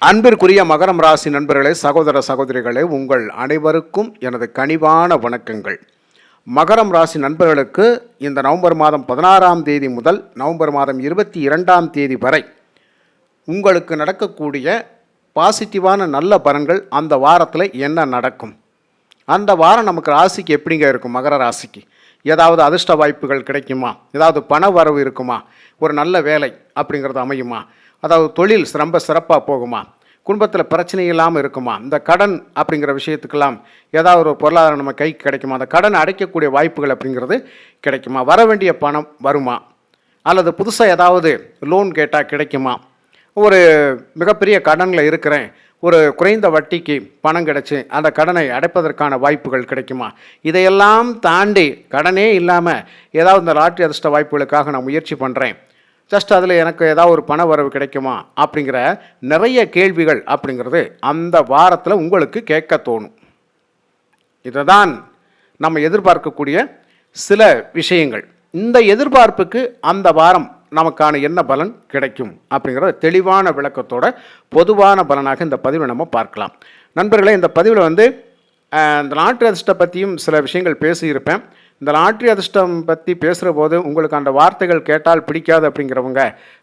அன்பிற்குரிய மகரம் ராசி நண்பர்களே, சகோதர சகோதரிகளே, உங்கள் அனைவருக்கும் எனது கனிவான வணக்கங்கள். மகரம் ராசி நண்பர்களுக்கு இந்த நவம்பர் மாதம் 16ஆம் தேதி முதல் நவம்பர் மாதம் 22ஆம் தேதி வரை உங்களுக்கு நடக்கக்கூடிய பாசிட்டிவான நல்ல பலன்கள், அந்த வாரத்தில் என்ன நடக்கும், அந்த வாரம் நமக்கு ராசிக்கு எப்படிங்க இருக்கும்? மகர ராசிக்கு ஏதாவது அதிர்ஷ்ட வாய்ப்புகள் கிடைக்குமா? ஏதாவது பண வரவு இருக்குமா? ஒரு நல்ல வேலை அப்படிங்கிறது அமையுமா? அதாவது தொழில் ரொம்ப சிறப்பாக போகுமா? குடும்பத்தில் பிரச்சனை இல்லாமல் இருக்குமா? இந்த கடன் அப்படிங்கிற விஷயத்துக்கெல்லாம் ஏதாவது ஒரு பொருளாதாரம் நம்ம கைக்கு கிடைக்குமா? அந்த கடன் அடைக்கக்கூடிய வாய்ப்புகள் அப்படிங்கிறது கிடைக்குமா? வர வேண்டிய பணம் வருமா? அல்லது புதுசாக ஏதாவது லோன் கேட்டால் கிடைக்குமா? ஒரு மிகப்பெரிய கடனில் இருக்கிறேன், ஒரு குறைந்த வட்டிக்கு பணம் கிடச்சி அந்த கடனை அடைப்பதற்கான வாய்ப்புகள் கிடைக்குமா? இதையெல்லாம் தாண்டி கடனே இல்லாமல் ஏதாவது இந்த லாட்ரி அதிர்ஷ்ட வாய்ப்புகளுக்காக நான் முயற்சி பண்ணுறேன், ஜஸ்ட் அதில் எனக்கு ஏதாவது ஒரு பண வரவு கிடைக்குமா அப்படிங்கிற நிறைய கேள்விகள் அப்படிங்கிறது அந்த வாரத்தில் உங்களுக்கு கேட்க தோணும். இதை தான் நம்ம எதிர்பார்க்கக்கூடிய சில விஷயங்கள். இந்த எதிர்பார்ப்புக்கு அந்த வாரம் நமக்கான என்ன பலன் கிடைக்கும் அப்படிங்கிற தெளிவான விளக்கத்தோட பொதுவான பலனாக இந்த பதிவில் நம்ம பார்க்கலாம். நண்பர்களே, இந்த பதிவில் இந்த லாட்ரி அதிர்ஷ்டம் பற்றியும் சில விஷயங்கள் பேசியிருப்பேன். இந்த லாட்ரி அதிர்ஷ்டம் பற்றி பேசுகிற போது உங்களுக்கு அந்த வார்த்தைகள் கேட்டால் பிடிக்காது அப்படிங்கிறவங்க,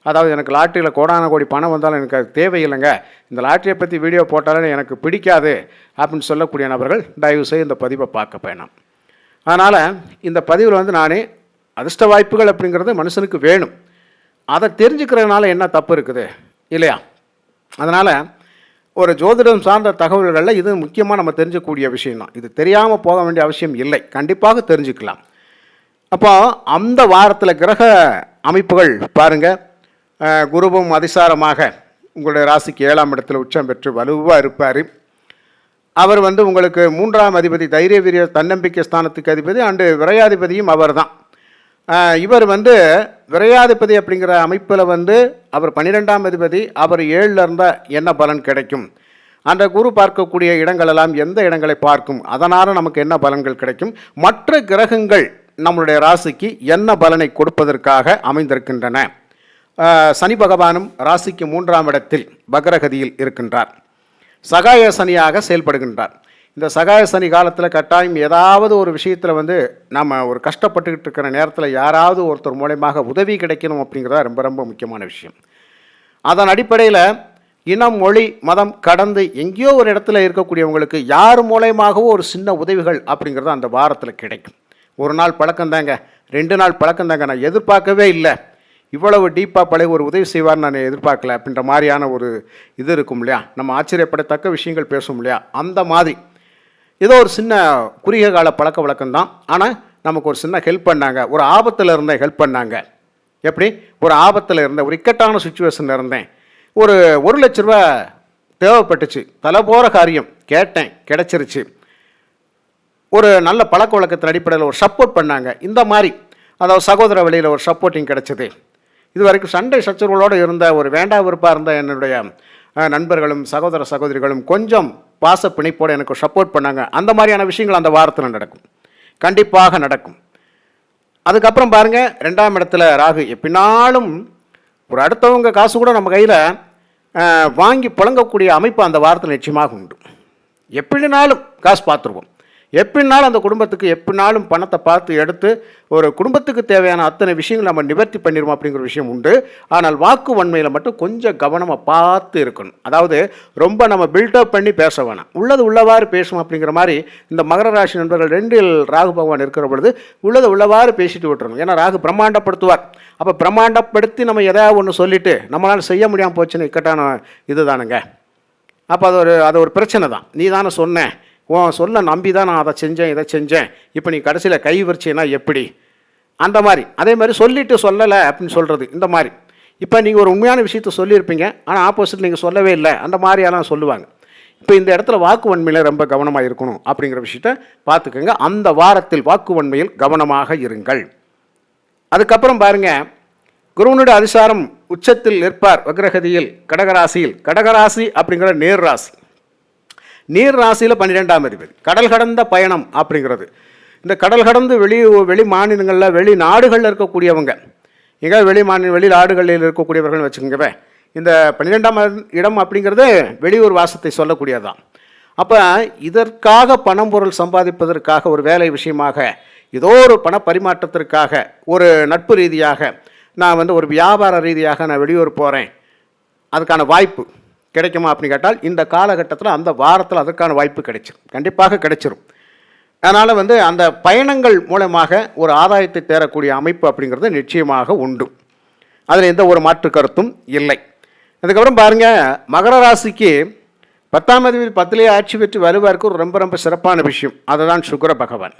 அதாவது எனக்கு லாட்ரியில் கோடான கோடி பணம் வந்தாலும் எனக்கு அது தேவையில்லைங்க, இந்த லாட்ரியை பற்றி வீடியோ போட்டாலும் எனக்கு பிடிக்காது அப்படின்னு சொல்லக்கூடிய நபர்கள் தயவுசெய்து இந்த பதிவை பார்க்க வேணாம். அதனால் இந்த பதிவில் நானே அதிர்ஷ்ட வாய்ப்புகள் அப்படிங்கிறது மனுஷனுக்கு வேணும், அதை தெரிஞ்சுக்கிறதுனால என்ன தப்பு இருக்குது இல்லையா? அதனால் ஒரு ஜோதிடம் சார்ந்த தகவல்களில் இது முக்கியமாக நம்ம தெரிஞ்சக்கூடிய விஷயம்தான். இது தெரியாமல் போக வேண்டிய அவசியம் இல்லை, கண்டிப்பாக தெரிஞ்சுக்கலாம். அப்போ அந்த வாரத்தில் கிரக அமைப்புகள் பாருங்கள். குருவும் அதிசாரமாக உங்களுடைய ராசிக்கு 7ஆம் இடத்துல உச்சம் பெற்று வலுவாக இருப்பார். அவர் உங்களுக்கு 3ஆம் அதிபதி, தைரிய வீரிய தன்னம்பிக்கை ஸ்தானத்துக்கு அதிபதி அண்டு விரையாதிபதியும் அவர் தான். இவர் விரையாதிபதி அப்படிங்கிற அமைப்பில் அவர் 12ஆம் அதிபதி, அவர் 7ல் இருந்தால் என்ன பலன் கிடைக்கும், அந்த குரு பார்க்கக்கூடிய இடங்களெல்லாம் எந்த இடங்களை பார்க்கும், அதனால் நமக்கு என்ன பலன்கள் கிடைக்கும், மற்ற கிரகங்கள் நம்மளுடைய ராசிக்கு என்ன பலனை கொடுப்பதற்காக அமைந்திருக்கின்றன. சனி பகவானும் ராசிக்கு 3ஆம் இடத்தில் வக்ரகதியில் இருக்கின்றார், சகாய சனியாக செயல்படுகின்றார். இந்த சகாய சனி காலத்தில் கட்டாயம் ஏதாவது ஒரு விஷயத்தில் நம்ம ஒரு கஷ்டப்பட்டுக்கிட்டு இருக்கிற நேரத்தில் யாராவது ஒருத்தர் மூலமாக உதவி கிடைக்கணும் அப்படிங்கிறதா ரொம்ப ரொம்ப முக்கியமான விஷயம். அதன் அடிப்படையில் இனம், மொழி, மதம் கடந்து எங்கேயோ ஒரு இடத்துல இருக்கக்கூடியவங்களுக்கு யார் மூலயமாகவோ ஒரு சின்ன உதவிகள் அப்படிங்கிறது அந்த வாரத்தில் கிடைக்கும். ஒரு நாள் பழக்கம்தாங்க, 2 நாள் பழக்கம்தாங்க, நான் எதிர்பார்க்கவே இல்லை, இவ்வளவு டீப்பாக பழைய ஒரு உதவி செய்வார்னு நான் எதிர்பார்க்கல அப்படின்ற மாதிரியான ஒரு இது இருக்கும் இல்லையா? நம்ம ஆச்சரியப்படத்தக்க விஷயங்கள் பேசும் இல்லையா? அந்த மாதிரி ஏதோ ஒரு சின்ன குறுகிய கால பழக்க வழக்கம்தான், ஆனால் நமக்கு ஒரு சின்ன ஹெல்ப் பண்ணாங்க, ஒரு ஆபத்தில் இருந்தேன் ஹெல்ப் பண்ணாங்க. எப்படி? ஒரு ஆபத்தில் இருந்தேன், ஒரு இக்கட்டான சுச்சுவேஷனில் இருந்தேன், ஒரு 1 லட்ச ரூபா தேவைப்பட்டுச்சு, தலை போகிற காரியம் கேட்டேன், கிடச்சிருச்சு, ஒரு நல்ல பழக்க வழக்கத்தின் அடிப்படையில் ஒரு சப்போர்ட் பண்ணாங்க. இந்த மாதிரி அதாவது சகோதர வழியில் ஒரு சப்போர்ட்டிங் கிடச்சிது. இது வரைக்கும் சண்டை சச்சரவுகளோடு இருந்த ஒரு வேண்டா விருப்பாக இருந்த என்னுடைய நண்பர்களும் சகோதர சகோதரிகளும் கொஞ்சம் பாச பிணைப்போடு எனக்கு சப்போர்ட் பண்ணாங்க. அந்த மாதிரியான விஷயங்கள் அந்த வாரத்தில் நடக்கும், கண்டிப்பாக நடக்கும். அதுக்கப்புறம் பாருங்கள், 2ஆம் இடத்துல ராகு. எப்படினாலும் ஒரு அடுத்தவங்க காசு கூட நம்ம கையில் வாங்கி புழங்கக்கூடிய அமைப்பு அந்த வாரத்தில் நிச்சயமாக உண்டு. எப்படினாலும் காசு பார்த்துருவோம், எப்படினாலும் அந்த குடும்பத்துக்கு எப்படினாலும் பணத்தை பார்த்து எடுத்து ஒரு குடும்பத்துக்கு தேவையான அத்தனை விஷயங்கள் நம்ம நிவர்த்தி பண்ணிடுவோம் அப்படிங்கிற விஷயம் உண்டு. ஆனால் வாக்கு வன்மையில் மட்டும் கொஞ்சம் கவனமாக பார்த்து இருக்கணும். அதாவது ரொம்ப நம்ம பில்டப் பண்ணி பேச வேணாம், உள்ளது உள்ளவாறு பேசுவோம் அப்படிங்கிற மாதிரி. இந்த மகர ராசி நண்பர்கள் 2ல் ராகு பகவான் இருக்கிற பொழுது உள்ளது உள்ளவாறு பேசிட்டு விட்டுறணும். ஏன்னா ராகு பிரம்மாண்டப்படுத்துவார். அப்போ பிரம்மாண்டப்படுத்தி நம்ம எதாவது ஒன்று சொல்லிவிட்டு நம்மளால் செய்ய முடியாமல் போச்சுன்னு இக்கட்டான இது தானுங்க. அப்போ அது ஒரு பிரச்சனை தான். நீ தானே சொன்னேன், சொல்ல நம்பி தான் நான் அதை செஞ்சேன் இதை செஞ்சேன், இப்போ நீ கடைசியில் கை வரிச்சின்னா எப்படி, அந்த மாதிரி. அதே மாதிரி சொல்லிவிட்டு சொல்லலை அப்படின்னு சொல்கிறது, இந்த மாதிரி. இப்போ நீங்கள் ஒரு உண்மையான விஷயத்த சொல்லியிருப்பீங்க, ஆனால் ஆப்போசிட் நீங்கள் சொல்லவே இல்லை, அந்த மாதிரியெல்லாம் சொல்லுவாங்க. இப்போ இந்த இடத்துல வாக்கு வன்மையில் ரொம்ப கவனமாக இருக்கணும் அப்படிங்கிற விஷயத்த பார்த்துக்கோங்க. அந்த வாரத்தில் வாக்கு வன்மையில் கவனமாக இருங்கள். அதுக்கப்புறம் பாருங்கள், குருவனுடைய அதிசாரம் உச்சத்தில் இருப்பார் வக்ரகதியில் கடகராசியில். கடகராசி அப்படிங்கிற நேர் ராசி, நீர் ராசியில் 12ஆம் அதிபதி. கடல் கடந்த பயணம் அப்படிங்கிறது, இந்த கடல் கடந்து வெளி மாநிலங்களில் வெளிநாடுகளில் இருக்கக்கூடியவங்க, எங்கே வெளி நாடுகளில் இருக்கக்கூடியவர்கள் வச்சுக்கோங்கவே, இந்த 12ஆம் இடம் அப்படிங்கிறது வெளியூர் வாசத்தை சொல்லக்கூடியதான். அப்போ இதற்காக பணம் பொருள் சம்பாதிப்பதற்காக ஒரு வேலை விஷயமாக ஏதோ ஒரு பண பரிமாற்றத்திற்காக ஒரு நட்பு ரீதியாக நான் வந்து ஒரு வியாபார ரீதியாக நான் வெளியூர் போகிறேன், அதுக்கான வாய்ப்பு கிடைக்குமா அப்படின்னு கேட்டால் இந்த காலகட்டத்தில் அந்த வாரத்தில் அதற்கான வாய்ப்பு கிடைச்சிடும், கண்டிப்பாக கிடைச்சிரும். அதனால் வந்து அந்த பயணங்கள் மூலமாக ஒரு ஆதாயத்தை தேரக்கூடிய அமைப்பு அப்படிங்கிறது நிச்சயமாக உண்டு. அதில் எந்த ஒரு மாற்று கருத்தும் இல்லை. அதுக்கப்புறம் பாருங்கள், மகர ராசிக்கு 10ஆம் அதிபதி 10லேயே ஆட்சி பெற்று வலுவாக இருக்க ரொம்ப ரொம்ப சிறப்பான விஷயம். அதுதான் சுக்கிர பகவான்.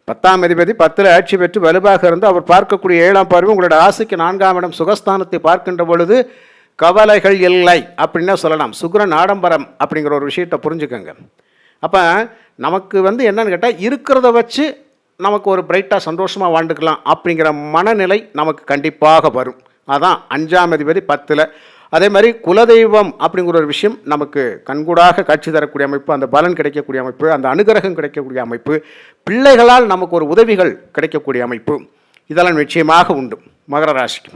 10ஆம் அதிபதி 10ல் ஆட்சி பெற்று வலுவாக இருந்து அவர் பார்க்கக்கூடிய 7ஆம் பார்வை உங்களோட ராசிக்கு 4ஆம் இடம் சுகஸ்தானத்தை பார்க்கின்ற பொழுது கவலைகள் இல்லை அப்படின்னா சொல்லலாம். சுக்கிரன் ஆடம்பரம் அப்படிங்கிற ஒரு விஷயத்தை புரிஞ்சுக்கோங்க. அப்போ நமக்கு வந்து என்னன்னு கேட்டால் இருக்கிறத வச்சு நமக்கு ஒரு பிரைட்டாக சந்தோஷமாக வாழ்ந்துக்கலாம் அப்படிங்கிற மனநிலை நமக்கு கண்டிப்பாக வரும். அதான் 5ஆம் அதிபதி 10ல். அதே மாதிரி குலதெய்வம் அப்படிங்கிற ஒரு விஷயம் நமக்கு கண்கூடாக காட்சி தரக்கூடிய அமைப்பு, அந்த பலன் கிடைக்கக்கூடிய அமைப்பு, அந்த அனுகிரகம் கிடைக்கக்கூடிய அமைப்பு, பிள்ளைகளால் நமக்கு ஒரு உதவிகள் கிடைக்கக்கூடிய அமைப்பு, இதெல்லாம் நிச்சயமாக உண்டு மகர ராசிக்கு.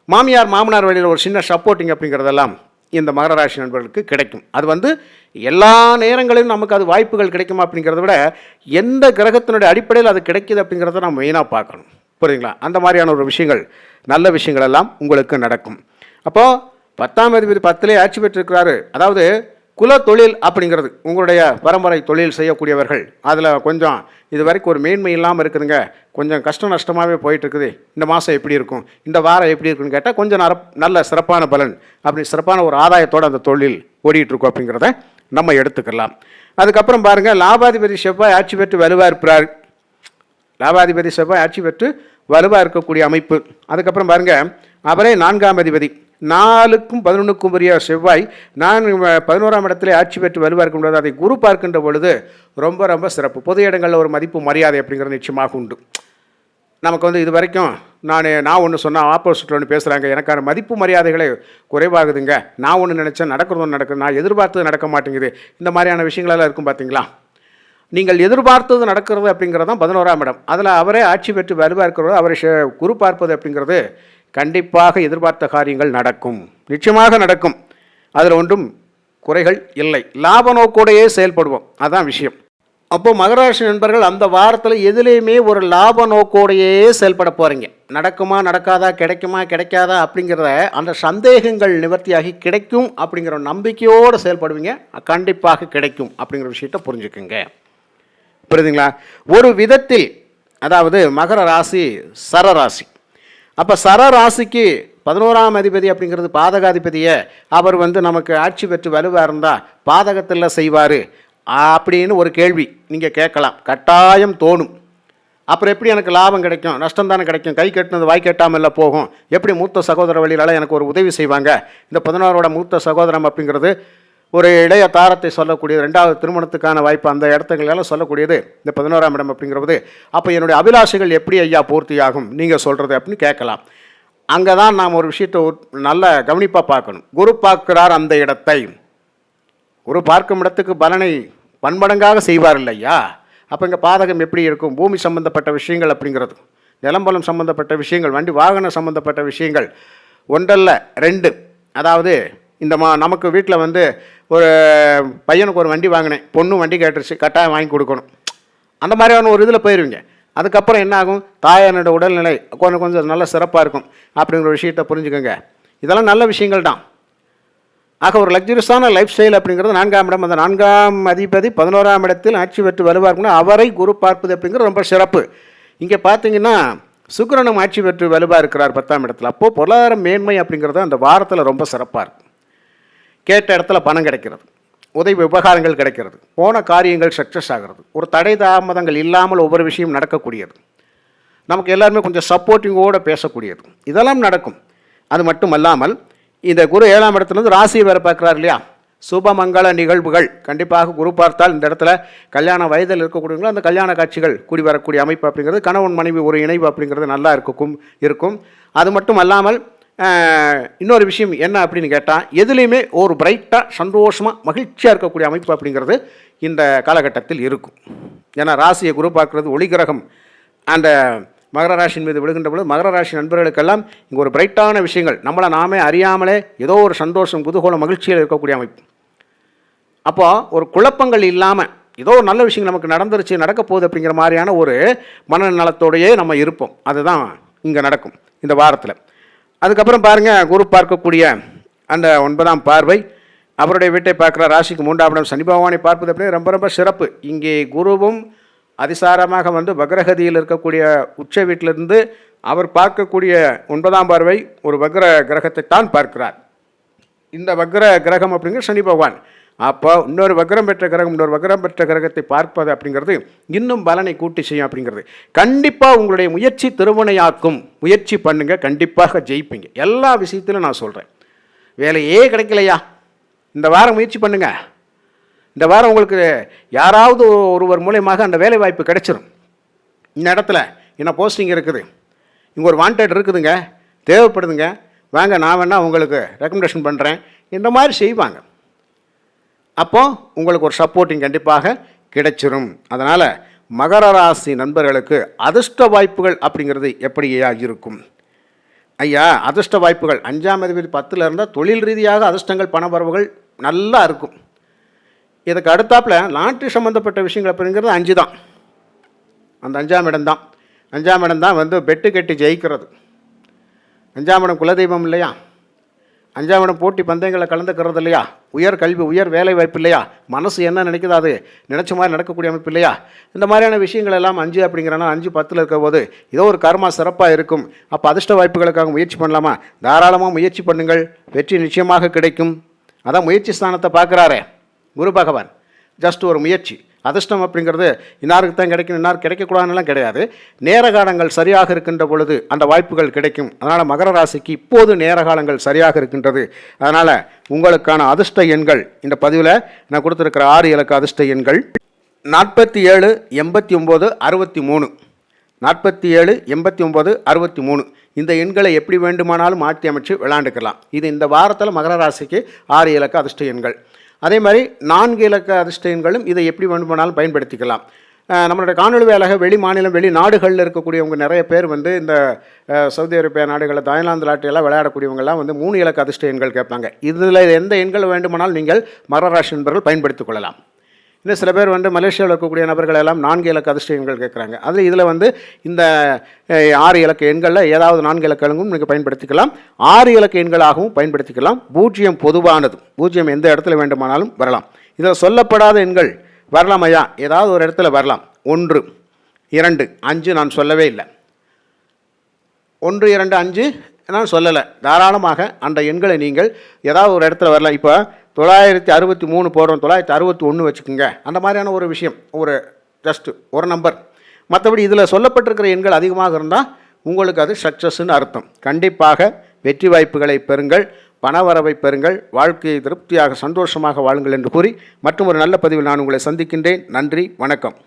மாமியார் மாமனார் வழியில் ஒரு சின்ன சப்போர்ட்டிங் அப்படிங்கிறதெல்லாம் இந்த மகர ராசி நண்பர்களுக்கு கிடைக்கும். அது வந்து எல்லா நேரங்களிலும் நமக்கு அது வாய்ப்புகள் கிடைக்குமா அப்படிங்கிறத விட எந்த கிரகத்தினுடைய அடிப்படையில் அது கிடைக்கிது அப்படிங்கிறத நம்ம மெயினாக பார்க்கணும். புரியுதுங்களா? அந்த மாதிரியான ஒரு விஷயங்கள், நல்ல விஷயங்கள் எல்லாம் உங்களுக்கு நடக்கும். அப்போது 10ஆம் அதிபதி 10லே ஆட்சி பெற்றிருக்கிறாரு. அதாவது குல தொழில் அப்படிங்கிறது உங்களுடைய பரம்பரை தொழில் செய்யக்கூடியவர்கள் அதில் கொஞ்சம் இது வரைக்கும் ஒரு மேன்மை இல்லாமல் இருக்குதுங்க, கொஞ்சம் கஷ்ட நஷ்டமாகவே போயிட்டுருக்குது, இந்த மாதம் எப்படி இருக்கும், இந்த வாரம் எப்படி இருக்குன்னு கேட்டால் கொஞ்சம் நல்ல சிறப்பான பலன் அப்படி சிறப்பான ஒரு ஆதாயத்தோடு அந்த தொழில் ஓடிட்டுருக்கும் அப்படிங்கிறத நம்ம எடுத்துக்கலாம். அதுக்கப்புறம் பாருங்கள், லாபாதிபதி செவ்வாய் ஆட்சி பெற்று வலுவாக இருக்கிறார். லாபாதிபதி செவ்வாய் ஆட்சி பெற்று வலுவாக இருக்கக்கூடிய அமைப்பு. அதுக்கப்புறம் பாருங்கள், அவரே 4ஆம் அதிபதி 4க்கும் 11க்கும் உரிய செவ்வாய் 11ஆம் இடத்துல ஆட்சி பெற்று வலுவாக இருக்க முடியாது. அதை குரு பார்க்கின்ற பொழுது ரொம்ப ரொம்ப சிறப்பு. பொது இடங்களில் ஒரு மதிப்பு மரியாதை அப்படிங்கிறது நிச்சயமாக உண்டு. நமக்கு வந்து இது வரைக்கும் நான் ஒன்று சொன்னால் ஆப்போசிட்டில் ஒன்று பேசுகிறாங்க, எனக்கான மதிப்பு மரியாதைகளே குறைவாகுதுங்க, நான் ஒன்று நினச்சேன் நடக்கிறது ஒன்று நடக்குது, நான் எதிர்பார்த்தது நடக்க மாட்டேங்குது, இந்த மாதிரியான விஷயங்களெல்லாம் இருக்கும். பார்த்தீங்களா, நீங்கள் எதிர்பார்த்தது நடக்கிறது அப்படிங்கிறது தான் 11ஆம் இடம். அதில் அவரே ஆட்சி பெற்று வலுவாக இருக்கிறது, அவரை குரு பார்ப்பது அப்படிங்கிறது கண்டிப்பாக எதிர்பார்த்த காரியங்கள் நடக்கும், நிச்சயமாக நடக்கும். அதில் ஒன்றும் குறைகள் இல்லை. லாப நோக்கோடையே செயல்படுவோம், அதுதான் விஷயம். அப்போது மகராசி நண்பர்கள் அந்த வாரத்தில் எதுலேயுமே ஒரு லாப நோக்கோடையே செயல்பட போகிறீங்க. நடக்குமா நடக்காதா, கிடைக்குமா கிடைக்காதா அப்படிங்கிறத அந்த சந்தேகங்கள் நிவர்த்தியாகி கிடைக்கும் அப்படிங்கிற நம்பிக்கையோடு செயல்படுவீங்க. கண்டிப்பாக கிடைக்கும் அப்படிங்கிற விஷயத்தை புரிஞ்சுக்குங்க. புரியுதுங்களா? ஒரு விதத்தில் அதாவது மகர ராசி சரராசி. அப்போ சரராசிக்கு 11ஆம் அதிபதி அப்படிங்கிறது பாதகாதிபதியை அவர் வந்து நமக்கு ஆட்சி பெற்று வலுவாக இருந்தால் பாதகத்தில் செய்வார் அப்படின்னு ஒரு கேள்வி நீங்கள் கேட்கலாம், கட்டாயம் தோணும். அப்புறம் எப்படி எனக்கு லாபம் கிடைக்கும், நஷ்டம் தானே கிடைக்கும், கை கட்டினது வாய் கட்டாமல் போகும், எப்படி மூத்த சகோதர வழியிலால் எனக்கு ஒரு உதவி செய்வாங்க, இந்த 11ஓட மூத்த சகோதரம் அப்படிங்கிறது ஒரு இளைய தாரத்தை சொல்லக்கூடியது, 2வது திருமணத்துக்கான வாய்ப்பு அந்த இடத்துங்களெல்லாம் சொல்லக்கூடியது இந்த 11ஆம் இடம் அப்படிங்கிறது. அப்போ என்னுடைய அபிலாஷைகள் எப்படி ஐயா பூர்த்தியாகும் நீங்கள் சொல்கிறது அப்படின்னு கேட்கலாம். அங்கே தான் நாம் ஒரு விஷயத்தை நல்ல கவனிப்பாக பார்க்கணும். குரு பார்க்கிறார் அந்த இடத்தை, குரு பார்க்கும் இடத்துக்கு பலனை பன்மடங்காக செய்வார் இல்லையா? அப்போ இங்கே பாதகம் எப்படி இருக்கும், பூமி சம்பந்தப்பட்ட விஷயங்கள் அப்படிங்கிறது, நிலம்பலம் சம்பந்தப்பட்ட விஷயங்கள், வண்டி வாகனம் சம்பந்தப்பட்ட விஷயங்கள், ஒன்றல்ல 2. அதாவது இந்த நமக்கு வீட்டில் வந்து ஒரு பையனுக்கு ஒரு வண்டி வாங்கினேன், பொண்ணு வண்டி கேட்டுருச்சு, கட்டாயம் வாங்கி கொடுக்கணும், அந்த மாதிரியான ஒரு இதில் போயிடுவீங்க. அதுக்கப்புறம் என்ன ஆகும், தாயானோட உடல்நிலை கொஞ்சம் நல்ல சிறப்பாக இருக்கும் அப்படிங்கிற விஷயத்தை புரிஞ்சுக்கோங்க. இதெல்லாம் நல்ல விஷயங்கள் தான். ஆக ஒரு லக்ஸுரியஸான லைஃப் ஸ்டைல் அப்படிங்கிறது 4ஆம் இடம். அந்த 4ஆம் அதிபதி 11ஆம் இடத்தில் ஆட்சி பெற்று வலுவாக இருக்கணும், அவரை குரு பார்ப்பது அப்படிங்கிறது ரொம்ப சிறப்பு. இங்கே பார்த்தீங்கன்னா சுக்கிரனும் ஆட்சி பெற்று வலுவாக இருக்கிறார் 10ஆம் இடத்துல. அப்போது பொருளாதார மேன்மை அப்படிங்கிறது அந்த வாரத்தில் ரொம்ப சிறப்பாக இருக்கும். கேட்ட இடத்துல பணம் கிடைக்கிறது, உதவி உபகாரங்கள் கிடைக்கிறது, போன காரியங்கள் சக்ஸஸ் ஆகிறது, ஒரு தடை தாமதங்கள் இல்லாமல் ஒவ்வொரு விஷயம் நடக்கக்கூடியது, நமக்கு எல்லாருமே கொஞ்சம் சப்போர்ட்டிங்கோடு பேசக்கூடியது, இதெல்லாம் நடக்கும். அது மட்டும் அல்லாமல் இந்த குரு 7ஆம் இடத்துலேருந்து ராசியை வேறு பார்க்குறாரு இல்லையா, சுபமங்கள நிகழ்வுகள் கண்டிப்பாக குரு பார்த்தால் இந்த இடத்துல கல்யாண வயதில் இருக்கக்கூடியவங்களும் அந்த கல்யாண காட்சிகள் கூடி வரக்கூடிய அமைப்பு அப்படிங்கிறது, கணவன் மனைவி ஒரு இணைவு அப்படிங்கிறது நல்லா இருக்கும். அது மட்டும் அல்லாமல் இன்னொரு விஷயம் என்ன அப்படின்னு கேட்டால், எதுலேயுமே ஒரு பிரைட்டாக சந்தோஷமாக மகிழ்ச்சியாக இருக்கக்கூடிய அமைப்பு அப்படிங்கிறது இந்த காலகட்டத்தில் இருக்கும். ஏன்னா ராசியை குரு பார்க்குறது ஒளி கிரகம், அந்த மகர ராசியின் மீது விழுகின்ற பொழுது மகர ராசி நண்பர்களுக்கெல்லாம் இங்கே ஒரு பிரைட்டான விஷயங்கள் நம்மளை நாமே அறியாமலே ஏதோ ஒரு சந்தோஷம் குதூகலம் மகிழ்ச்சியில் இருக்கக்கூடிய அமைப்பு. அப்போது ஒரு குழப்பங்கள் இல்லாமல் ஏதோ ஒரு நல்ல விஷயம் நமக்கு நடந்துருச்சு நடக்க போகுது அப்படிங்கிற மாதிரியான ஒரு மனநலத்தோடையே நம்ம இருப்போம். அதுதான் இங்கே நடக்கும் இந்த வாரத்தில். அதுக்கப்புறம் பாருங்கள், குரு பார்க்கக்கூடிய அந்த 9ஆம் பார்வை அவருடைய வீட்டை பார்க்குற ராசிக்கு 3ஆம் இடம் சனி பகவானை பார்ப்பது அப்படியே ரொம்ப ரொம்ப சிறப்பு. இங்கே குருவும் அதிசாரமாக வக்ரகதியில் இருக்கக்கூடிய உச்ச வீட்டிலிருந்து அவர் பார்க்கக்கூடிய 9ஆம் பார்வை ஒரு வக்ர கிரகத்தை தான் பார்க்கிறார். இந்த வக்ர கிரகம் அப்படிங்கிற சனி பகவான். அப்போ இன்னொரு வக்ரம் பெற்ற கிரகத்தை பார்ப்பது அப்படிங்கிறது இன்னும் பலனை கூட்டி செய்யும் அப்படிங்கிறது. கண்டிப்பாக உங்களுடைய முயற்சி திருவினையாக்கும். முயற்சி பண்ணுங்கள், கண்டிப்பாக ஜெயிப்பீங்க. எல்லா விஷயத்திலும் நான் சொல்கிறேன். வேலையே கிடைக்கலையா, இந்த வாரம் முயற்சி பண்ணுங்கள். இந்த வாரம் உங்களுக்கு யாராவது ஒருவர் மூலயமாக அந்த வேலை வாய்ப்பு கிடைச்சிரும். இந்த இடத்துல என்ன போஸ்டிங் இருக்குது, இங்கே ஒரு வாண்டட் இருக்குதுங்க, தேவைப்படுதுங்க, வாங்க நான் வேணால் உங்களுக்கு ரெக்கமெண்டேஷன் பண்ணுறேன், இந்த மாதிரி செய்வாங்க. அப்போது உங்களுக்கு ஒரு சப்போர்ட்டிங் கண்டிப்பாக கிடைச்சிரும். அதனால் மகர ராசி நண்பர்களுக்கு அதிர்ஷ்ட வாய்ப்புகள் அப்படிங்கிறது எப்படியா இருக்கும் ஐயா? அதிர்ஷ்ட வாய்ப்புகள் 5ஆம் அதிபதி 10ல் இருந்தால் தொழில் ரீதியாக அதிர்ஷ்டங்கள் பணவரவுகள் நல்லா இருக்கும். இதுக்கு அடுத்தாப்பில் லாட்ரி சம்மந்தப்பட்ட விஷயங்கள் அப்படிங்கிறது 5 தான். அந்த 5ஆம் இடம்தான். 5ஆம் இடம் தான் பெட்டு கட்டி ஜெயிக்கிறது. 5ஆம் இடம் குலதெய்வம் இல்லையா? 5ஆம் இடம் போட்டி பந்தயங்களில் கலந்துக்கிறது இல்லையா? உயர் கல்வி, உயர் வேலை வாய்ப்பு இல்லையா? மனசு என்ன நினைக்குது அது நினச்ச மாதிரி நடக்கக்கூடிய அமைப்பு இல்லையா? இந்த மாதிரியான விஷயங்கள் எல்லாம் 5 அப்படிங்கிறனா 5 10ல் இருக்கிற போது ஏதோ ஒரு கர்மா சிறப்பாக இருக்கும். அப்போ அதிர்ஷ்ட வாய்ப்புகளுக்காக முயற்சி பண்ணலாமா? தாராளமாக முயற்சி பண்ணுங்கள், வெற்றி நிச்சயமாக கிடைக்கும். அதான் முயற்சி ஸ்தானத்தை பார்க்குறாரே குரு பகவான். ஜஸ்ட் ஒரு முயற்சி. அதிர்ஷ்டம் அப்படிங்கிறது இன்னாருக்கு தான் கிடைக்கும், இன்னாருக்கு கிடைக்கக்கூடாதுலாம் கிடையாது. நேர காலங்கள் சரியாக இருக்கின்ற பொழுது அந்த வாய்ப்புகள் கிடைக்கும். அதனால் மகர ராசிக்கு இப்போது நேர காலங்கள் சரியாக இருக்கின்றது. அதனால் உங்களுக்கான அதிர்ஷ்ட எண்கள் இந்த பதிவில் நான் கொடுத்துருக்கிற 6 இலக்க அதிர்ஷ்ட எண்கள் 47 89 63. 47 89 63. இந்த எண்களை எப்படி வேண்டுமானாலும் மாற்றி அமைச்சு விளையாண்டுக்கலாம். இது இந்த வாரத்தில் மகர ராசிக்கு 6 இலக்க அதிர்ஷ்ட எண்கள். அதே மாதிரி 4 இலக்க அதிர்ஷ்ட எண்களும் இதை எப்படி வேண்டுமானாலும் பயன்படுத்திக்கலாம். நம்மளுடைய காணொலி வேலையாக வெளி மாநிலம் வெளிநாடுகளில் இருக்கக்கூடியவங்க நிறைய பேர் இந்த சவுதி அரேபியா நாடுகளில் தாய்லாந்து நாட்டிலெல்லாம் விளையாடக்கூடியவங்கெல்லாம் 3 இலக்க அதிர்ஷ்ட எண்கள் கேட்பாங்க. இதில் எந்த எண்கள் வேண்டுமானாலும் நீங்கள் மகர ராசி நண்பர்கள் பயன்படுத்திக் கொள்ளலாம். இன்னும் சில பேர் மலேசியாவில் இருக்கக்கூடிய நபர்கள் எல்லாம் 4 இலக்க அதிர்ஷ்ட எண்கள் கேட்குறாங்க. அதில் இதில் இந்த 6 இலக்க எண்களில் ஏதாவது 4 இலக்கங்களும் நீங்கள் பயன்படுத்திக்கலாம். 6 இலக்க எண்களாகவும் பயன்படுத்திக்கலாம். 0 பொதுவானது. 0 எந்த இடத்துல வேண்டுமானாலும் வரலாம். இதில் சொல்லப்படாத எண்கள் வரலாம் ஐயா, ஏதாவது ஒரு இடத்துல வரலாம். 1 2 5 நான் சொல்லவே இல்லை. 1 2 5 நான் சொல்லலை. தாராளமாக அந்த எண்களை நீங்கள் ஏதாவது ஒரு இடத்துல வரலாம். இப்போ 963 போடுறோம், 961 வச்சுக்கோங்க. அந்த மாதிரியான ஒரு விஷயம், ஒரு ஜஸ்ட்டு ஒரு நம்பர். மற்றபடி இதில் சொல்லப்பட்டிருக்கிற எண்கள் அதிகமாக இருந்தால் உங்களுக்கு அது சக்ஸஸ்ன்னு அர்த்தம். கண்டிப்பாக வெற்றி வாய்ப்புகளை பெறுங்கள், பணவரவை பெறுங்கள், வாழ்க்கையை திருப்தியாக சந்தோஷமாக வாழுங்கள் என்று கூறி மற்றும் ஒரு நல்ல பதிவில் நான் உங்களை சந்திக்கின்றேன். நன்றி, வணக்கம்.